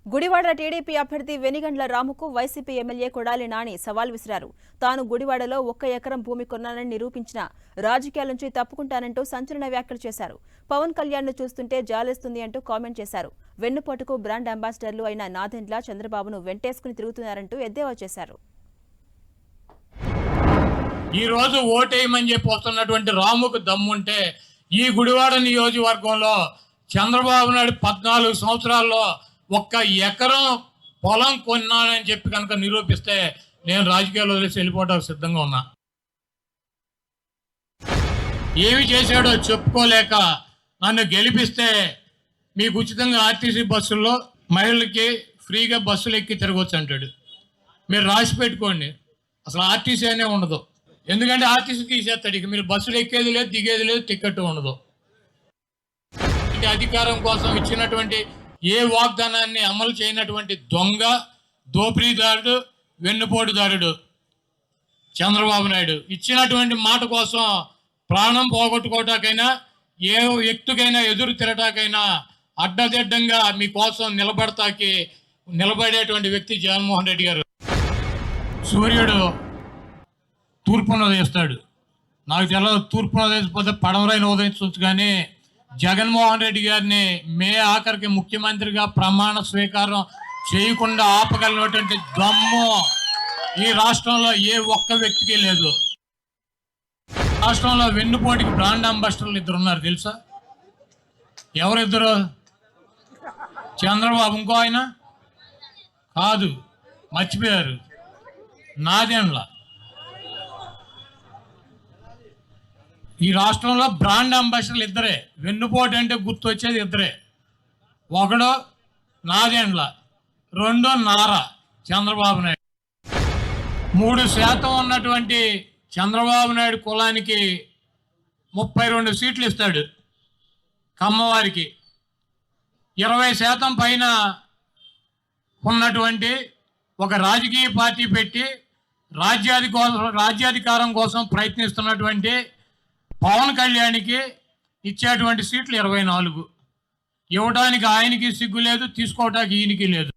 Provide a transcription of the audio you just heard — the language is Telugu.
గుడివాడ టీడీపీ అభ్యర్థి వెనిగండ్ల రాముకు వైసీపీ ఎమ్మెల్యే కొడాలి నాని సవాల్ విసిరారు. తాను గుడివాడలో 1 ఎకరం భూమి కొన్నానని నిరూపించిన రాజకీయాల నుంచి తప్పుకుంటానంటూ సంచలన వ్యాఖ్యలు చేశారు. పవన్ కళ్యాణ్ ను చూస్తుంటే జాలేస్తుంది అంటూ కామెంట్ చేశారు. వెన్నుపోటుకు బ్రాండ్ అంబాసిడర్లు అయిన నాదెండ్ల చంద్రబాబును వెంటేసుకుని తిరుగుతున్నారంటూ ఎద్దేవా చేశారు. ఈ రోజు ఓటేయమని చెప్పి వస్తున్నటువంటి రాముకు దమ్ముంటే ఈ గుడివాడ నియోజకవర్గంలో చంద్రబాబు నాయుడు 14 సంవత్సరాల్లో 1 ఎకరం పొలం కొన్నానని చెప్పి కనుక నిరూపిస్తే నేను రాజకీయాల్లో వదిలేసి వెళ్ళిపోవడానికి సిద్ధంగా ఉన్నా. ఏమి చేశాడో చెప్పుకోలేక నన్ను గెలిపిస్తే మీకు ఉచితంగా ఆర్టీసీ బస్సుల్లో మహిళలకి ఫ్రీగా బస్సులు ఎక్కి తిరగవచ్చు అంటాడు. మీరు రాసి పెట్టుకోండి, అసలు ఆర్టీసీ అనే ఉండదు. ఎందుకంటే ఆర్టీసీ తీసేస్తాడు. ఇక మీరు బస్సులు ఎక్కేది లేదు, దిగేది లేదు, టికెట్ ఉండదు. అధికారం కోసం ఇచ్చినటువంటి ఏ వాగ్దానాన్ని అమలు చేయనటువంటి దొంగ, దోపిడీదారుడు, వెన్నుపోటుదారుడు చంద్రబాబు నాయుడు. ఇచ్చినటువంటి మాట కోసం ప్రాణం పోగొట్టుకోవటాకైనా, ఏ వ్యక్తికైనా ఎదురు తిరటాకైనా అడ్డదిడ్డంగా మీకోసం నిలబడేటువంటి వ్యక్తి జగన్మోహన్ రెడ్డి గారు. సూర్యుడు తూర్పున ఉదయిస్తాడు. నాకు తెలియదు తూర్పున ఉదయించకపోతే పడవరైన ఉదయించవచ్చు, కానీ జగన్మోహన్ రెడ్డి గారిని మే ఆఖరికి ముఖ్యమంత్రిగా ప్రమాణ స్వీకారం చేయకుండా ఆపగలిగినటువంటి దమ్ము ఈ రాష్ట్రంలో ఏ ఒక్క వ్యక్తికి లేదు. రాష్ట్రంలో వెన్నుపోటుకి బ్రాండ్ అంబాసిడర్లు 2 ఉన్నారు తెలుసా? ఎవరిద్దరు? చంద్రబాబు, ఇంకో ఆయన కాదు, మర్చిపోయారు, నాదెండ్ల. ఈ రాష్ట్రంలో బ్రాండ్ అంబాసిడర్లు 2. వెన్నుపోటు అంటే గుర్తు వచ్చేది 2. ఒకడు నాదెండ్ల, 2 నారా చంద్రబాబు నాయుడు. 3% ఉన్నటువంటి చంద్రబాబు నాయుడు కులానికి 32 సీట్లు ఇస్తాడు. కమ్మవారికి 20% పైన ఉన్నటువంటి ఒక రాజకీయ పార్టీ పెట్టి రాజ్యాధికారం కోసం ప్రయత్నిస్తున్నటువంటి పవన్ కళ్యాణ్కి ఇచ్చేటువంటి సీట్లు 24. ఇవ్వడానికి ఆయనకి సిగ్గు లేదు, తీసుకోవటానికి ఈయనకి లేదు.